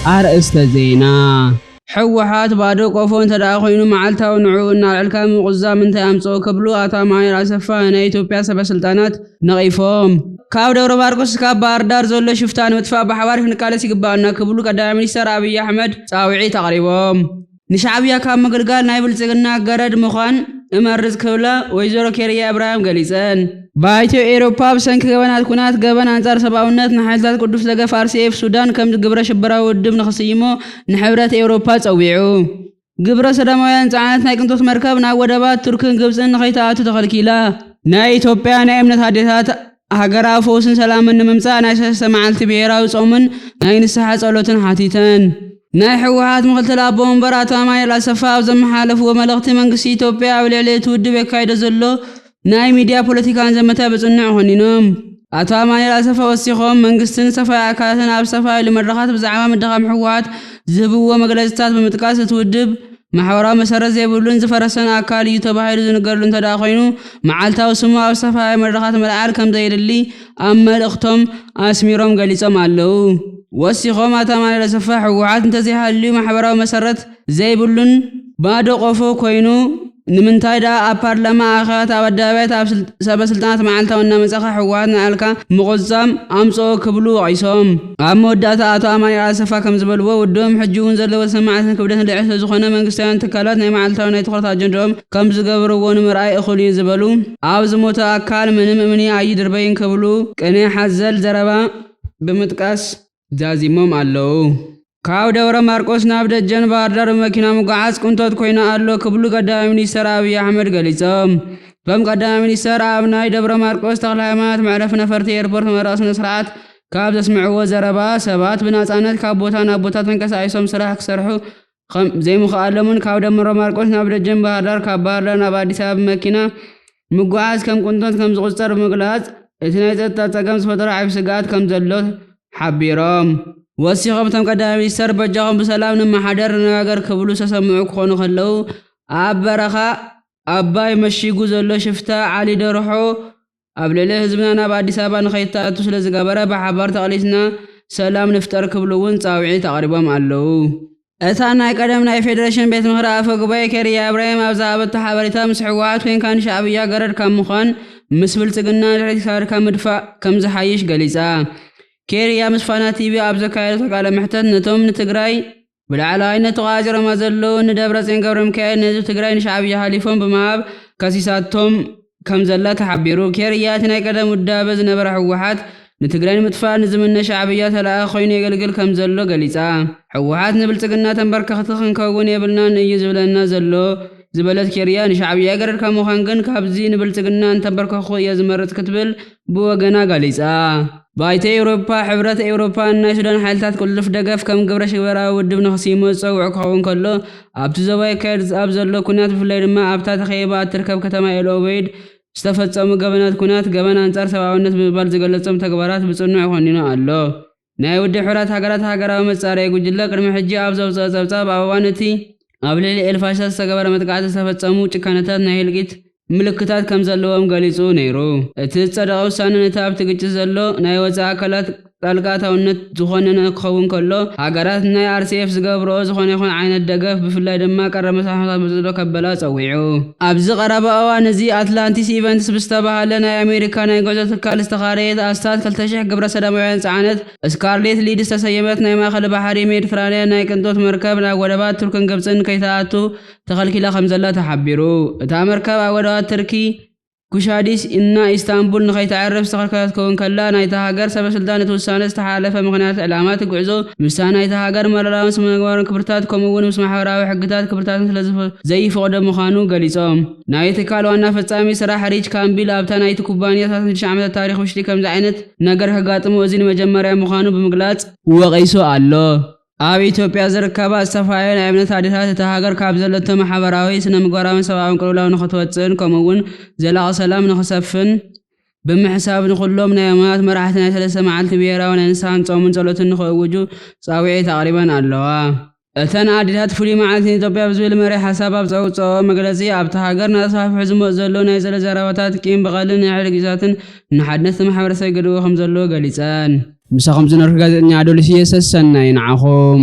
أرأست زينا حوحات بادو قفون تداخينو معلتاو نعونا العلكام مقزام انت امصو كبلو اتا ماير اسفا نا ኢትዮጵያ ሰበስልጣናት ነቂፎም ካብ ደብረ ማርቆስ ካብ ባህር ዳር ዘሎ ሽፍታን መጥፋ በሐባር ፍንቃለስ ይግባና ክብሉ ቀዳማይ ሚኒስትር አብይ አህመድ ጻውዒ ተقريبom ንሻዕብያ ካብ መገልጋል ናይ ብልጽግና ገረድ ምዃን እመርዝ ክብላ ወይዘሮ ኬርያ ኢብራሂም ገሊጸን ባይቶ ኤሮፓ በሰንክ ገበናት ኩናት ገበን አንጻር ሰባውነት ንሓይልታት ቅዱስ ደገፍ አርሲኤፍ ሱዳን ከም ግብረ ሽበራዊ ውድብ ንኽስይሞ ንሕብረት ኤሮፓ ጸዊዑ ግብረ ሰላማውያን ጻዓት ናይ ቅንጦት መርከብ ናብ ወደባት ቱርክን ግብጽን ንኸይተኣቱ ተኸልኪላ ናይ ኢትዮጵያ ናይ እምነት አዴታት ሃገራዊ ፈውስን ሰላምን ንምምጻእ ናይ ሰለስተ መዓልቲ ብሄራዊ ጾምን ናይ ንስሐ ጸሎትን ሓቲተን ናይ ሕወሓት ምክትል አቦ ወንበር አቶ አማኑኤል አሰፋ ኣብ ዘመሓላለፍዎ መልእኽቲ መንግስቲ ኢትዮጵያ ኣብ ልዕሊ እቲ ውድብ የካይዶ ዘሎ ናይ ሚድያ ፖለቲካን ዘመተ በጽኑዕ ኾኒኖም አቶ አማኑኤል አሰፋ ወሲኾም መንግስትን ሰፋይ አካላትን ኣብ ሰፋይ ለመድረኻት ብዛዕባ ምድኻም ሕወሓት ዝህብዎ መግለጽታት በመጥቃስ እቲ ውድብ ማሕበራዊ መሰረት ዘይብሉን ዝፈረሰን አካል እዩ ተባሂሉ ዝንገረሉ እንተዳኾይኑ መዓልታዊ ስሙ ኣብ ሰፋይ መድረኻት መልዓል ከም ዘይደሊ ኣብ መልእኽቶም ኣስሚሮም ገሊጾም ኣለው ወሲኾም አቶ አማኑኤል አሰፋ ሕወሓት እንተዘይሃልዩ ማሕበራዊ መሰረት ዘይብሉን ባዶ ቆፎ ኮይኑ ንምንታይ ዳ ኣብ ፓርላማ ኣኻት ኣብ ኣዳባይት ኣብ ሰበስልጣናት መዓልታውና መጻኻ ሕወሓት ንኣልካ ምቆዛም ኣምጾ ክብሉ ቀይሶም ኣብ መወዳእታ አቶ አማኑኤል አሰፋ ከም ዝበልዎ ውድቦም ሕጂ እውን ዘለዎ ሰማዕትን ክብደትን ልዕል ዝኾነ መንግስታውያን ትካላት ናይ መዓልታዊ ናይ ትኹረት አጀንዳኦም ከም ዝገብርዎ ንምርኣይ እኹል እዩ ዝበሉ ኣብ ዝሞተ አካል ምንም እምኒ ኣይድርበይን ክብሉ ቅኔ ሓዘል ዘረባ ብምጥቃስ ዛዚሞም ኣለው ካብ ደብረ ማርቆስ ናብ ደጀን ባህር ዳር መኪና መጓዓዝ ቅንጦት ኮይና ኣሎ ክብሉ ቀዳማይ ሚኒስትር አብይ አህመድ ገሊጾም ከም ቀዳማይ ሚኒስትር ኣብ ናይ ደብረ ማርቆስ ተክለ ሃይማኖት መዕረፊ ነፈርቲ ኤርፖርት መርዓ ስነ ስርዓት ካብ ዘስምዕዎ ዘረባ ሰባት ብናጻነት ካብ ቦታ ናብ ቦታ ተንቀሳቂሶም ስራሕ ክሰርሑ ዘይምኽኣሎምን ካብ ደብረ ማርቆስ ናብ ደጀን ባህር ዳር ካብ ባህር ዳር ናብ አዲስ አበባ መኪና መጓዓዝ ከም ቅንጦት ከም ዝቁጸር ብምግላጽ እቲ ናይ ጸጥታ ጸገም ዝፈጠረ ዓብዪ ስግኣት ከም ዘሎ ሓቢሮም ወሲኾም ተም ቀዳማይ ሚኒስትር በጃኹም ብሰላም ንመሓደር ነጋገር ክብሉ ተሰምዑ ክኾኑ ከለው ኣብ በረኻ ኣባይ መሺጉ ዘሎ ሽፍታ ዓሊ ደርሖ ኣብ ልዕሊ ህዝብና ናብ አዲስ አበባ ንኸይተኣቱ ስለ ዝገበረ ብሓባር ተቐሊስና ሰላም ንፍጠር ክብሉ እውን ጻውዒት ተቕሪቦም ኣለው እታ ናይ ቀደም ናይ ፌደሬሽን ቤት ምኽሪ ኣፈ ጉባኤ ኬርያ ኢብራሂም ኣብ ዝሃበቶ ሓበሬታ ምስ ሕወሓት ኮንካ ንሻዕብያ ገረድ ካብ ምዃን ምስ ብልጽግና ድሕሪት ካድካ ምድፋእ ከም ዝሓይሽ ገሊጻ ኬርያ ምስ ፋና ቲቪ ኣብ ዘካየደቶ ቃለ መሕተት ነቶም ንትግራይ ብላዕላዊነት ተቓጺሮማ ዘለዉ ንደብረጽዮን ገብረ ሚካኤል ንህዝቢ ትግራይ ንሻዕብያ ሓሊፎም ብምሃብ ከሲሳቶም ከም ዘላ ተሓቢሩ ኬርያ እቲ ናይ ቀደም ውዳበ ዝነበረ ሕወሓት ንትግራይ ንምጥፋእ ንዝምነ ሻዕብያ ተላእኺ ኮይኑ የገልግል ከም ዘሎ ገሊጻ ሕወሓት ንብልጽግና ተንበርከኽቲ ክንከውን የብልናን እዩ ዝብለና ዘሎ ዝበለት ኬርያ ንሻዕብያ ገረድ ካብ ምዃን ግን ካብዚ ንብልጽግና እንተንበርከኹ እየ ዝመርጽ ክትብል ብወገና ገሊጻ ባይተ ኤውሮፓ ሕብረት ኤውሮፓ ናይ ሱዳን ሓይልታት ቁልፍ ደገፍ ከም ግብረ ሽበራዊ ውድብ ንኽስይሞ ዝፀውዑ ክኸውን ከሎ ኣብቲ ዞባ ይካየድ ኣብ ዘሎ ኩናት ብፍላይ ድማ ኣብታ ተኸይባ እትርከብ ከተማ ኤል ኦቤይድ ዝተፈጸሙ ገበናት ኩናት ገበን አንጻር ሰብኣውነት ብምባል ዝገለጾም ተግባራት ብጽኑዕ ኾኒኑ ኣሎ ናይ ውድብ ሕብረት ሃገራት ሃገራዊ መጻረዪ ጉጅለ ቅድሚ ሕጂ ኣብ ዘውፅአ ጸብጻብ ኣብ እዋን እቲ ኣብ ልዕሊ ኤልፋሽስት ዝተገበረ መጥቃዕቲ ዝተፈጸሙ ጭካነታት ናይ ህልቂት ምልክታት ከም ዘለዎም ገሊጹ ነይሩ እቲ ዝጸደቐ ውሳነ ነቲ ኣብቲ ግጭት ዘሎ ናይ ወጻኢ ኣካላት ጣልቃ ኣታውነት ዝኾነ ክኸውን ከሎ ሃገራት ናይ አርሲኤፍ ዝገብርኦ ዝኾነ ይኹን ዓይነት ደገፍ ብፍላይ ድማ ቀረብ መሳርሕታት ብዝሎ ከበላ ጸዊዑ ኣብዚ ቀረበ እዋን እዚ አትላንቲስ ኢቨንትስ ብዝተባሃለ ናይ ኣሜሪካ ናይ ጉዕዞ ትካል ዝተኻረየት ኣስታት 200 ግብረ ሰላማውያን ጻዕነት ስካርሌት ሊድ ዝተሰየመት ናይ ማእኸል ባሕሪ ሜዲትራንያን ናይ ቅንጦት መርከብ ናብ ወደባት ቱርክን ግብጽን ከይተኣቱ ተኸልኪላ ከም ዘላ ተሓቢሩ እታ መርከብ ኣብ ወደባት ትርኪ ኩሻዲስ እና ኢስታንቡል ንኸይተዓርፍ ዝተኸልከለት ክውን ከላ ናይታ ሃገር ሰበስልጣን እቲ ውሳነ ዝተሓለፈ ምኽንያት ዕላማት ጉዕዞ ምስታ ናይታ ሃገር መረራውን ስነ ምግባርን ክብርታት ከምኡውን ምስ ማሕበራዊ ሕግታት ክብርታትን ዘይፈቕዶ ምዃኑ ገሊጾም ናይ ትካል ዋና ፈጻሚ ስራሕ ሪች ካምቢል ኣብታ ናይቲ ኩባንያ 9 ዓመታት ታሪክ ውሽጢ ከምዚ ዓይነት ነገር ከጋጥሞ እዚ ንመጀመርያ ምዃኑ ብምግላጽ ወቒሱ ኣሎ ኣብ ኢትዮጵያ ዝርከባ ዝተፋላለዩ ናይ እምነት አዴታት እቲ ሃገር ካብ ዘለቶ ማሕበራዊ ስነ ምግባራውን ሰብኣውን ቅልውላው ንኽትወፅእን ከምኡውን ዘላቒ ሰላም ንኽሰፍን ብምሕሳብ ንኹሎም ናይ እምነት መራሕቲ ናይ ሰለስተ መዓልቲ ብሄራዊ ናይ ንስሓን ጾምን ጸሎትን ንኽእውጁ ጻውዒት ኣቕሪበን ኣለዋ እተን አዴታት ፍሉይ መዓልቲ ኢትዮጵያ ብዝብል መሪሕ ሓሳብ ኣብ ዘውፅኦ መግለጺ ኣብቲ ሃገር ናተስፋሕፍሑ ዝመጽእ ዘሎ ናይ ዘረባታት ቂም በቐልን ናይ ሓይሊ ግዛትን ንሓድነት ማሕበረሰብ ገድቦ ከም ዘሎ ገሊጸን مساكم زنر ጋዜጠኛ አዶልስየ ሰሰናይ ንዓኹም